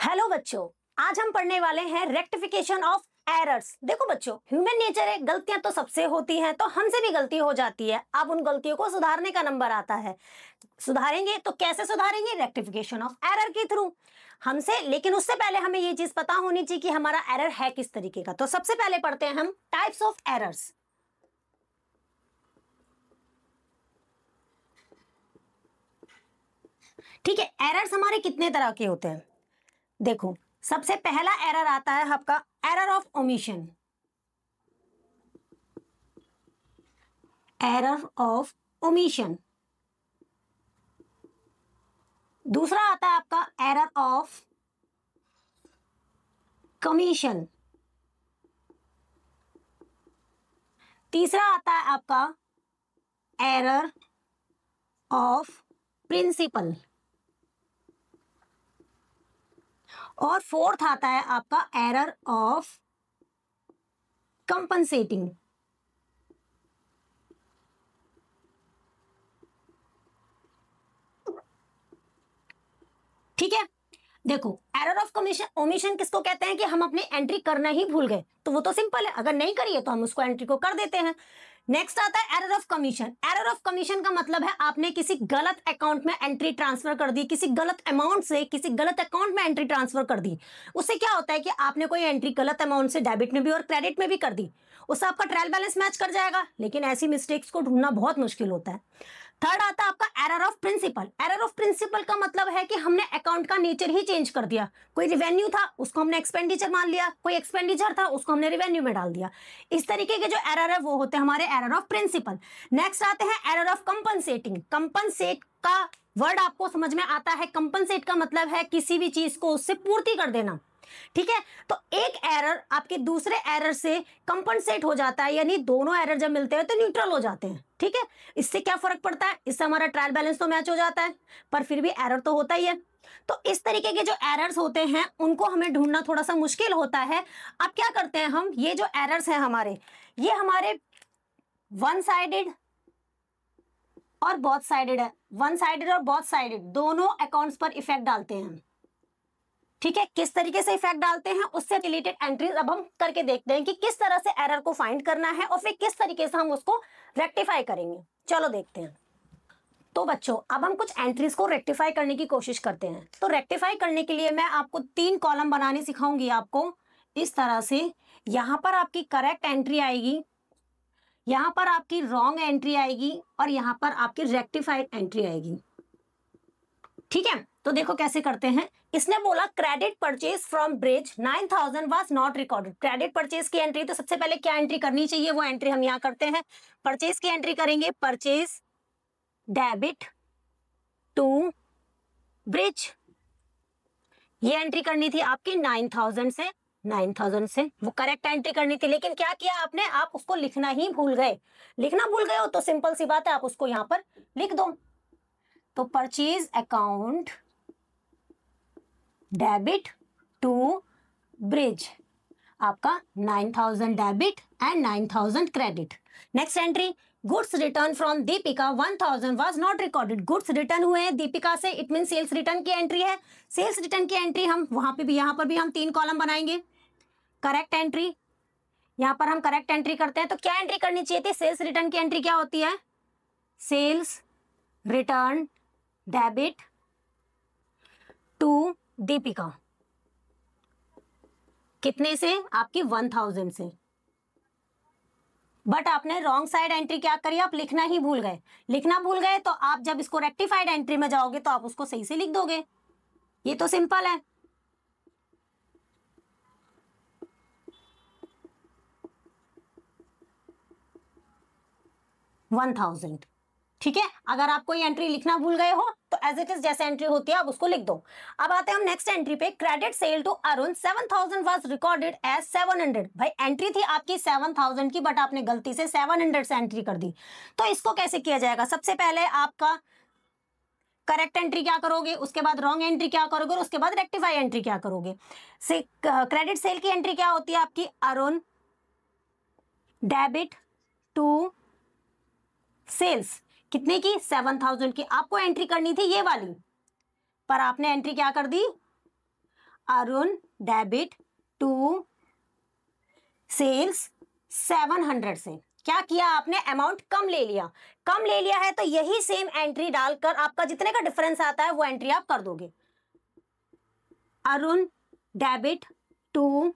Hello बच्चों, आज हम पढ़ने वाले हैं रेक्टिफिकेशन ऑफ एरर्स। देखो बच्चों, ह्यूमन नेचर है, गलतियां तो सबसे होती हैं, तो हमसे भी गलती हो जाती है। अब उन गलतियों को सुधारने का नंबर आता है। सुधारेंगे तो कैसे सुधारेंगे? रेक्टिफिकेशन ऑफ एरर के थ्रू हमसे। लेकिन उससे पहले हमें ये चीज पता होनी चाहिए कि हमारा एरर है किस तरीके का। तो सबसे पहले पढ़ते हैं हम टाइप्स ऑफ एरर्स। ठीक है, एरर्स हमारे कितने तरह के होते हैं? देखो, सबसे पहला एरर आता है आपका error of omission. Error of omission. दूसरा आता है आपका एरर ऑफ कमीशन। तीसरा आता है आपका एरर ऑफ प्रिंसिपल। और फोर्थ आता है आपका एरर ऑफ कंपनसेटिंग। ठीक है, देखो एरर ऑफ कमीशन ओमिशन किसको कहते हैं कि हम अपनी एंट्री करना ही भूल गए। तो वो तो सिंपल है, अगर नहीं करिए तो हम उसको एंट्री को कर देते हैं। नेक्स्ट आता है error of commission. Error of commission का मतलब है आपने किसी गलत अकाउंट में एंट्री ट्रांसफर कर दी, किसी गलत अमाउंट से किसी गलत अकाउंट में एंट्री ट्रांसफर कर दी। उससे क्या होता है कि आपने कोई एंट्री गलत अमाउंट से डेबिट में भी और क्रेडिट में भी कर दी, उससे आपका ट्रायल बैलेंस मैच कर जाएगा। लेकिन ऐसी मिस्टेक्स को ढूंढना बहुत मुश्किल होता है। थर्ड आता है आपका error of principle. Error of principle का मतलब है कि हमने अकाउंट का नेचर ही चेंज कर दिया। कोई रिवेन्यू था उसको हमने एक्सपेंडिचर मान लिया, कोई एक्सपेंडिचर था उसको हमने रिवेन्यू में डाल दिया। इस तरीके के जो एरर है वो होते हैं हमारे एरर ऑफ प्रिंसिपल। नेक्स्ट आते हैं एरर ऑफ कंपनसेटिंग। कंपनसेट का वर्ड आपको समझ में आता है। कंपनसेट का मतलब है किसी भी चीज को उससे पूर्ति कर देना। ठीक है, तो एक एरर आपके दूसरे एरर से कंपनसेट हो जाता है, यानी दोनों एरर जब मिलते हैं तो न्यूट्रल हो जाते हैं। ठीक है, इससे क्या फर्क पड़ता है? इससे हमारा ट्रायल बैलेंस तो मैच हो जाता है, पर फिर भी एरर तो होता ही है। तो इस तरीके के जो एरर्स होते हैं उनको हमें ढूंढना थोड़ा सा मुश्किल होता है। अब क्या करते हैं हम, ये जो एरर्स हैं हमारे, ये हमारे वन साइडेड और बोथ साइडेड है। वन साइडेड और बोथ साइडेड दोनों अकाउंट्स पर इफेक्ट डालते हैं। ठीक है, किस तरीके से इफेक्ट डालते हैं उससे रिलेटेड एंट्रीज अब हम करके देखते हैं कि किस तरह से एरर को फाइंड करना है और फिर किस तरीके से हम उसको रेक्टिफाई करेंगे। चलो देखते हैं। तो बच्चों, अब हम कुछ एंट्रीज को रेक्टिफाई करने की कोशिश करते हैं। तो रेक्टिफाई करने के लिए मैं आपको 3 कॉलम बनाने सिखाऊंगी आपको इस तरह से। यहां पर आपकी करेक्ट एंट्री आएगी, यहां पर आपकी रॉन्ग एंट्री आएगी और यहां पर आपकी रेक्टिफाइड एंट्री आएगी। ठीक है, तो देखो कैसे करते हैं। इसने बोला credit purchase from Brij 9000 was not recorded. Credit purchase की एंट्री, तो सबसे पहले क्या एंट्री करनी चाहिए वो एंट्री हम यहां करते हैं। परचेज की एंट्री करेंगे, परचेज डेबिट टू ब्रिज। ये एंट्री करनी थी आपकी 9000 से वो करेक्ट एंट्री करनी थी। लेकिन क्या किया आपने, आप उसको लिखना ही भूल गए। लिखना भूल गए हो तो सिंपल सी बात है, आप उसको यहां पर लिख दो। तो purchase account debit to Brij, आपका 9000 debit and 9000 credit. Next entry, goods return from Deepika 1000 was not recorded. Goods return हुए हैं दीपिका से, इट मीन सेल्स रिटर्न की एंट्री है। सेल्स रिटर्न की एंट्री हम वहां पे भी, यहां पर भी हम 3 कॉलम बनाएंगे। करेक्ट एंट्री, यहां पर हम करेक्ट एंट्री करते हैं। तो क्या एंट्री करनी चाहिए थी? सेल्स रिटर्न की एंट्री क्या होती है? Sales return debit to Deepika, कितने से? आपकी 1000 से। बट आपने रॉन्ग साइड एंट्री क्या करी? आप लिखना ही भूल गए। लिखना भूल गए तो आप जब इसको रेक्टिफाइड एंट्री में जाओगे तो आप उसको सही से लिख दोगे। ये तो सिंपल है। $1000। ठीक है, अगर आप कोई एंट्री लिखना भूल गए हो तो एज इट इज जैसे एंट्री होती है आप उसको लिख दो। अब आते हैं हम नेक्स्ट एंट्री पे। Credit sale to Arun 7000 was recorded as 700। भाई एंट्री थी आपकी 7000 की, बट आपने गलती से 700 से एंट्री कर दी। तो इसको कैसे किया जाएगा? सबसे पहले आपका करेक्ट एंट्री क्या करोगे, उसके बाद रॉन्ग एंट्री क्या करोगे और उसके बाद रेक्टिफाई एंट्री क्या करोगे। से क्रेडिट सेल की एंट्री क्या होती है आपकी? अरुण डेबिट टू सेल्स, कितने की? 7000 की। आपको एंट्री करनी थी ये वाली, पर आपने एंट्री क्या कर दी? अरुण डेबिट टू सेल्स 700 से क्या किया आपने, अमाउंट कम ले लिया। कम ले लिया है तो यही सेम एंट्री डालकर आपका जितने का डिफरेंस आता है वो एंट्री आप कर दोगे। Arun debit to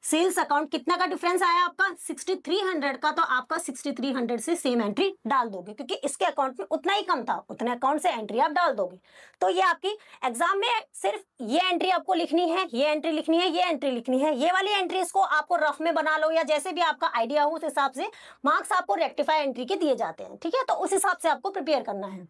sales account, कितना का डिफरेंस आया आपका 6300 का, तो आपका 6300 से सेम एंट्री डाल दोगे क्योंकि इसके अकाउंट में उतना ही कम था, उतने अकाउंट से एंट्री आप डाल दोगे। तो ये आपकी एग्जाम में सिर्फ ये एंट्री आपको लिखनी है, ये एंट्री लिखनी है, ये एंट्री लिखनी है। ये वाली एंट्रीज को आपको रफ में बना लो या जैसे भी आपका आइडिया हो उस हिसाब से मार्क्स आपको रेक्टिफाई एंट्री के दिए जाते हैं, ठीक है। तो उस हिसाब से आपको प्रिपेयर करना है।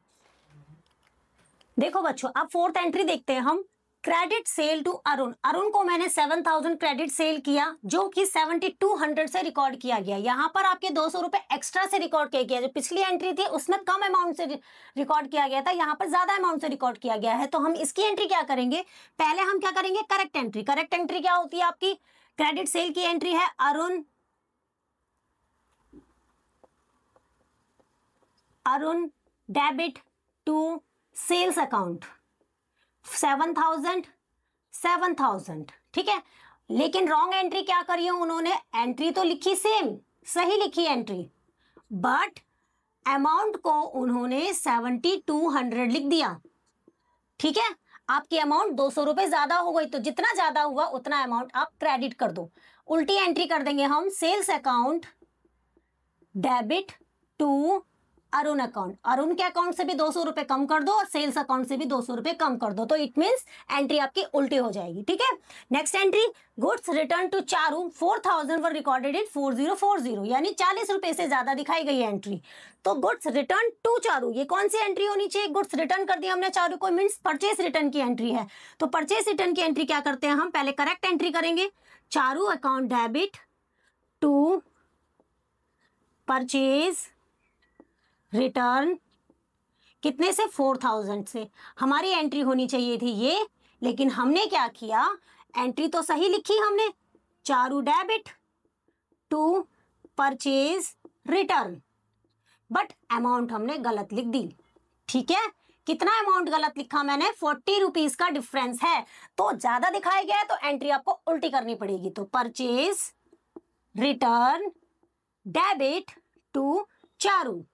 देखो बच्चों, अब फोर्थ एंट्री देखते हैं हम। Credit sale to Arun, Arun को मैंने 7000 क्रेडिट सेल किया जो कि 7200 से रिकॉर्ड किया गया। यहाँ पर आपके 200 रुपए एक्स्ट्रा से रिकॉर्ड किया गया। जो पिछली एंट्री थी उसमें कम अमाउंट से रिकॉर्ड किया गया था, यहाँ पर ज्यादा अमाउंट से रिकॉर्ड किया गया है। तो हम इसकी एंट्री क्या करेंगे, पहले हम क्या करेंगे, करेक्ट एंट्री। करेक्ट एंट्री क्या होती है आपकी, क्रेडिट सेल की एंट्री है Arun debit to sales account 7000, ठीक है। लेकिन रॉन्ग एंट्री क्या करी है उन्होंने, एंट्री तो लिखी सेम, सही लिखी एंट्री, बट अमाउंट को उन्होंने 7200 लिख दिया, ठीक है। आपकी अमाउंट 200 रुपए ज्यादा हो गई, तो जितना ज्यादा हुआ उतना अमाउंट आप क्रेडिट कर दो। उल्टी एंट्री कर देंगे हम, sales account debit to Arun account. Arun के अकाउंट से भी 200 रुपए कम कर दो और सेल्स अकाउंट से भी 200 रुपए कम कर दो, तो इट मींस एंट्री आपकी उल्टी हो जाएगी, ठीक है। Next entry, goods return to Charu 4000 were recorded in 4040, यानी 40 रुपए से ज्यादा दिखाई गई है एंट्री। तो गुड्स रिटर्न टू चारू, ये कौन सी एंट्री होनी चाहिए, गुड्स रिटर्न कर दिया हमने चारू को, मींस परचेस रिटर्न की एंट्री है। तो परचेस रिटर्न की एंट्री क्या करते हैं हम, पहले करेक्ट एंट्री करेंगे, Charu account debit to purchase return, कितने से, 4000 से। हमारी एंट्री होनी चाहिए थी ये, लेकिन हमने क्या किया, एंट्री तो सही लिखी हमने, Charu debit to purchase return, but amount हमने गलत लिख दी, ठीक है। कितना अमाउंट गलत लिखा मैंने, 40 रुपीज का डिफरेंस है, तो ज्यादा दिखाया गया है तो एंट्री आपको उल्टी करनी पड़ेगी। तो purchase return debit to Charu,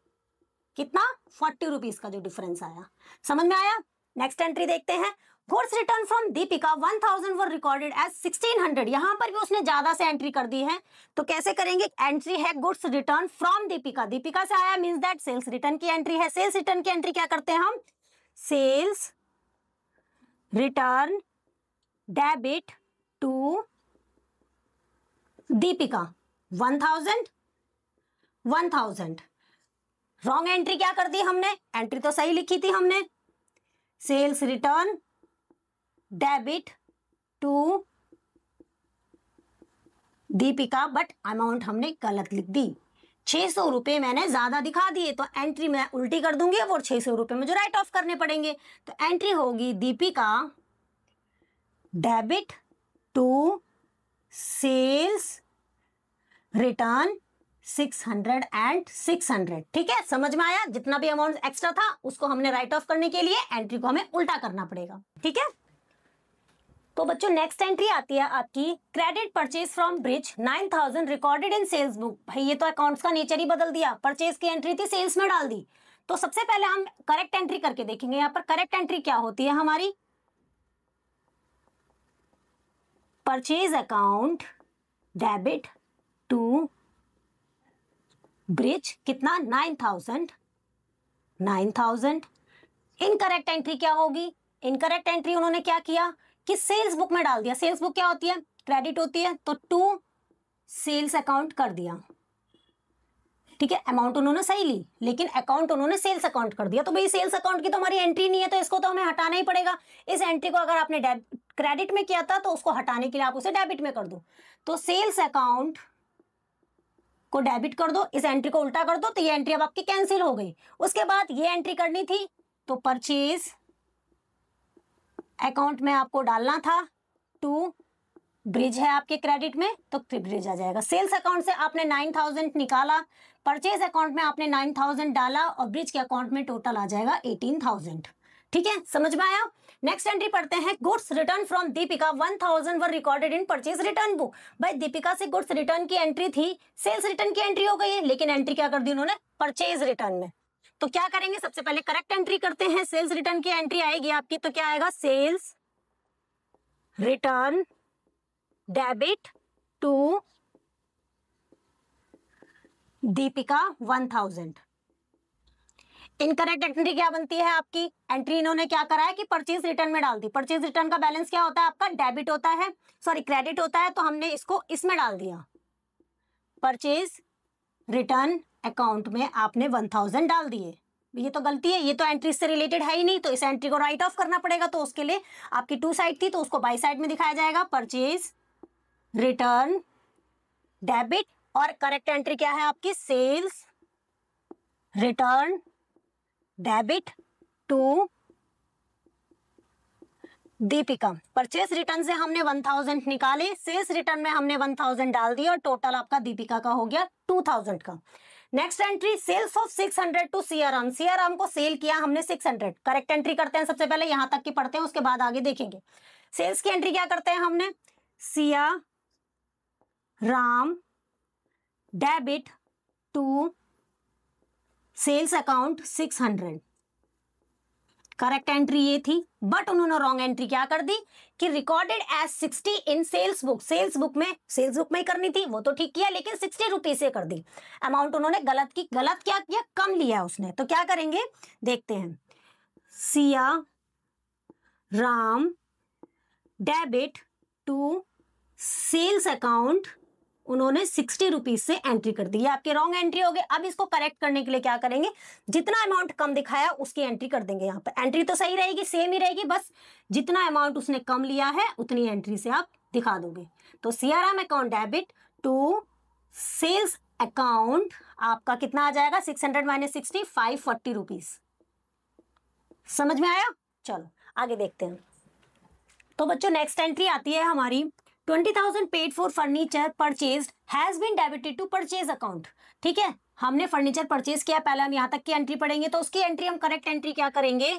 कितना, 40 रुपीज का जो डिफरेंस आया, समझ में आया। नेक्स्ट एंट्री देखते हैं, goods return from Deepika 1000 were recorded as 1600, यहां पर भी उसने ज्यादा से एंट्री कर दी है। तो कैसे करेंगे, एंट्री है goods return from Deepika, Deepika से आया मींस दैट सेल्स रिटर्न की एंट्री है। सेल्स रिटर्न की एंट्री क्या करते हैं हम, sales return debit to Deepika 1000। Wrong entry क्या कर दी हमने, एंट्री तो सही लिखी थी हमने, sales return debit to Deepika, but amount हमने गलत लिख दी, 600 रुपए मैंने ज्यादा दिखा दिए, तो एंट्री मैं उल्टी कर दूंगी और 600 रुपए मुझे राइट ऑफ करने पड़ेंगे। तो एंट्री होगी Deepika debit to sales return 600 and 600, ठीक है। समझ में आया, जितना भी अमाउंट एक्स्ट्रा था उसको हमने राइट ऑफ करने के लिए एंट्री को हमें उल्टा करना पड़ेगा, ठीक है। तो बच्चों नेक्स्ट एंट्री आती है आपकी, credit purchase from Brij 9000 recorded in sales book. भाई ये तो अकाउंट्स का नेचर ही बदल दिया, परचेज की एंट्री थी सेल्स में डाल दी। तो सबसे पहले हम करेक्ट एंट्री करके देखेंगे। यहाँ पर करेक्ट एंट्री क्या होती है हमारी, purchase account debit to Brij, कितना, 9000। इनकरेक्ट एंट्री क्या होगी, इनकरेक्ट एंट्री उन्होंने क्या किया कि सेल्स बुक में डाल दिया। सेल्स बुक क्या होती है, क्रेडिट होती है, तो टू सेल्स अकाउंट कर दिया, ठीक है। अमाउंट उन्होंने सही ली लेकिन अकाउंट उन्होंने सेल्स अकाउंट कर दिया। तो भाई सेल्स अकाउंट की तो हमारी एंट्री नहीं है, तो इसको तो हमें हटाना ही पड़ेगा। इस एंट्री को अगर आपने क्रेडिट में किया था तो उसको हटाने के लिए आप उसे डेबिट में कर दो। तो सेल्स अकाउंट को डेबिट कर दो, इस एंट्री को उल्टा कर दो, तो ये एंट्री अब आपकी कैंसिल हो गई। उसके बाद ये एंट्री करनी थी, तो परचेज अकाउंट में आपको डालना था टू ब्रिज है आपके क्रेडिट में, तो ब्रिज आ जाएगा। सेल्स अकाउंट से आपने 9000 निकाला, परचेज अकाउंट में आपने 9000 डाला और ब्रिज के अकाउंट में टोटल आ जाएगा 18000, ठीक है, समझ में आया। नेक्स्ट एंट्री पढ़ते हैं, goods return from Deepika 1000 were recorded in purchase return book. भाई दीपिका से गुड्स रिटर्न की एंट्री थी, सेल्स रिटर्न की एंट्री हो गई है, लेकिन एंट्री क्या कर दी उन्होंने, परचेज रिटर्न में। तो क्या करेंगे, सबसे पहले करेक्ट एंट्री करते हैं। सेल्स रिटर्न की एंट्री आएगी आपकी, तो क्या आएगा, sales return debit to Deepika 1000। Incorrect entry क्या बनती है आपकी, एंट्री इन्होंने क्या करा है कि परचेज रिटर्न में डाल दी। परचेज रिटर्न का बैलेंस क्या होता है आपका, डेबिट होता है, सॉरी क्रेडिट होता है, तो हमने इसको इसमें डाल दिया, परचेज रिटर्न अकाउंट में आपने 1000 डाल दिए। ये तो गलती है, ये तो एंट्री से रिलेटेड है ही नहीं, तो इस एंट्री को राइट ऑफ करना पड़ेगा। तो उसके लिए आपकी टू साइड थी, तो उसको बाई साइड में दिखाया जाएगा, परचेज रिटर्न डेबिट, और करेक्ट एंट्री क्या है आपकी, sales return debit to Deepika. Purchase return से हमने 1000 निकाले, सेल्स रिटर्न में हमने 1000 डाल दिया, और टोटल आपका दीपिका का हो गया 2000 का। Next entry, sales of 600 to Siyaram. Siyaram को सेल किया हमने 600। करेक्ट एंट्री करते हैं, सबसे पहले यहां तक की पढ़ते हैं, उसके बाद आगे देखेंगे। सेल्स की एंट्री क्या करते हैं हमने, Siya Ram debit to sales account 600। Correct entry ये थी, बट उन्होंने रॉन्ग एंट्री क्या कर दी कि रिकॉर्डेड एज 60 इन सेल्स बुक। सेल्स बुक में ही करनी थी, वो तो ठीक किया, लेकिन 60 रुपीज से कर दी। अमाउंट उन्होंने गलत की, गलत क्या किया, कम लिया उसने। तो क्या करेंगे, देखते हैं, Siya Ram debit to sales account उन्होंने 60 रुपीज से एंट्री कर दी। ये आपके रॉन्ग एंट्री हो गए। अब इसको करेक्ट करने के लिए क्या करेंगे, जितना अमाउंट कम दिखाया उसकी एंट्री कर देंगे। यहाँ पर एंट्री तो सही रहेगी, सेम ही रहेगी, बस जितना अमाउंट उसने कम लिया है उतनी एंट्री से आप दिखा दोगे। तो Siyaram account debit to sales account आपका कितना आ जाएगा, 600 माइनस 60, 540 रुपीज। समझ में आया, चलो आगे देखते हैं। तो बच्चों नेक्स्ट एंट्री आती है हमारी, 20,000 paid for furniture purchase has been debited to purchase account. ठीक है, हमने फर्नीचर परचेज किया, पहले हम यहां तक की एंट्री पढ़ेंगे, तो उसकी एंट्री हम करेक्ट एंट्री क्या करेंगे,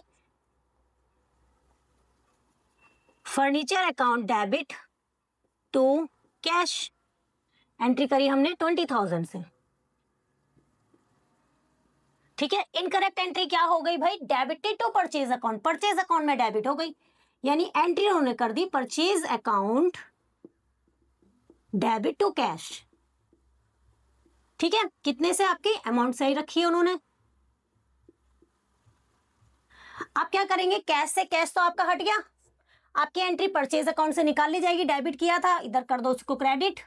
furniture account debit to cash. Entry करी हमने 20,000 से। ठीक है, इनकरेक्ट एंट्री क्या हो गई भाई, debited to purchase account, purchase account में डेबिट हो गई, यानी एंट्री उन्होंने कर दी purchase account debit to cash. ठीक है, कितने से आपकी अमाउंट सही रखी है उन्होंने। आप क्या करेंगे, कैश से, कैश तो आपका हट गया, आपकी एंट्री परचेज अकाउंट से निकाल ली जाएगी, डेबिट किया था, इधर कर दो उसको क्रेडिट।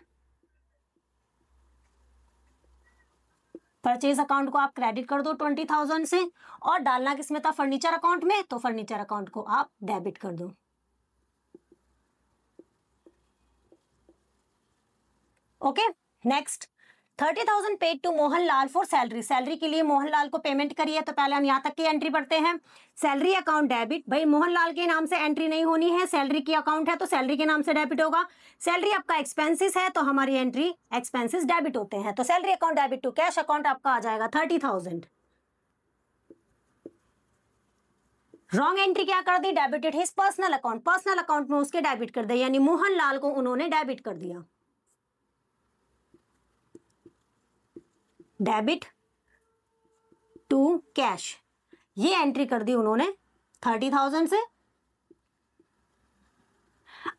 परचेज अकाउंट को आप क्रेडिट कर दो 20,000 से, और डालना किसमें था, फर्नीचर अकाउंट में, तो फर्नीचर अकाउंट को आप डेबिट कर दो। Okay, next 30,000 paid to Mohanlal for salary. Salary के लिए मोहनलाल को पेमेंट करी है, तो पहले हम यहां तक की एंट्री पढ़ते हैं। सैलरी अकाउंट डेबिट, भाई मोहनलाल के नाम से एंट्री नहीं होनी है, सैलरी की अकाउंट है तो सैलरी के नाम से डेबिट होगा। सैलरी आपका एक्सपेंसिस है, तो हमारी एंट्री एक्सपेंसिस डेबिट होते हैं, तो salary account debit to cash account आपका आ जाएगा 30,000। रॉन्ग एंट्री क्या कर दी, debited his personal account, personal account में उसके डेबिट कर दिया, यानी मोहनलाल को उन्होंने डेबिट कर दिया, डेबिट टू कैश। ये एंट्री कर दी उन्होंने 30,000 से।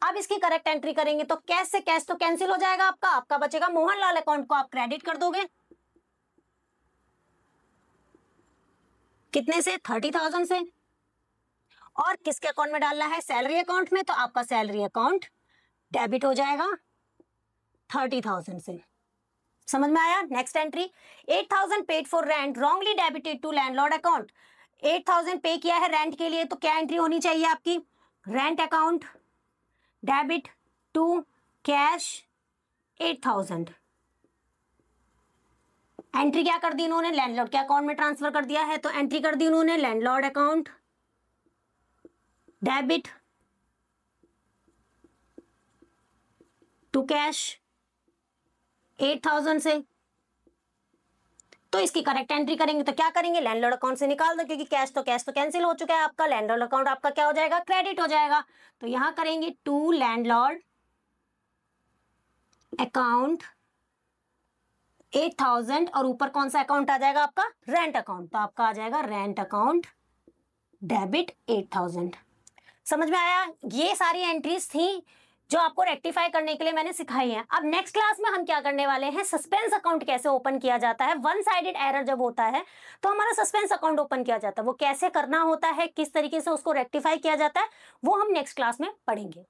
अब इसकी करेक्ट एंट्री करेंगे, तो कैश से कैश तो कैंसिल हो जाएगा आपका, आपका बचेगा मोहनलाल अकाउंट को आप क्रेडिट कर दोगे, कितने से, 30,000 से, और किसके अकाउंट में डालना है, सैलरी अकाउंट में, तो आपका सैलरी अकाउंट डेबिट हो जाएगा 30,000 से। समझ में आया। Next entry, 8,000 paid for rent wrongly debited to landlord account. 8,000 pay किया है रेंट के लिए, तो क्या एंट्री होनी चाहिए आपकी, rent account debit to cash 8,000। Entry क्या कर दी उन्होंने, लैंडलॉर्ड के अकाउंट में ट्रांसफर कर दिया है, तो एंट्री कर दी उन्होंने landlord account debit to cash 8,000 से। तो इसकी करेक्ट एंट्री करेंगे तो क्या करेंगे, लैंडलॉर्ड अकाउंट से निकाल दो, क्योंकि कैश तो कैंसिल हो चुका है आपका, लैंडलॉर्ड अकाउंट आपका क्या हो जाएगा, क्रेडिट हो जाएगा। तो यहां करेंगे टू लैंडलॉर्ड अकाउंट 8,000 और ऊपर कौन सा अकाउंट आ जाएगा आपका, रेंट अकाउंट। तो आपका आ जाएगा रेंट अकाउंट डेबिट 8,000। समझ में आया? ये सारी एंट्रीज थी जो आपको रेक्टिफाई करने के लिए मैंने सिखाई है। अब नेक्स्ट क्लास में हम क्या करने वाले हैं, सस्पेंस अकाउंट कैसे ओपन किया जाता है। वन साइडेड एरर जब होता है तो हमारा सस्पेंस अकाउंट ओपन किया जाता है, वो कैसे करना होता है, किस तरीके से उसको रेक्टिफाई किया जाता है, वो हम नेक्स्ट क्लास में पढ़ेंगे।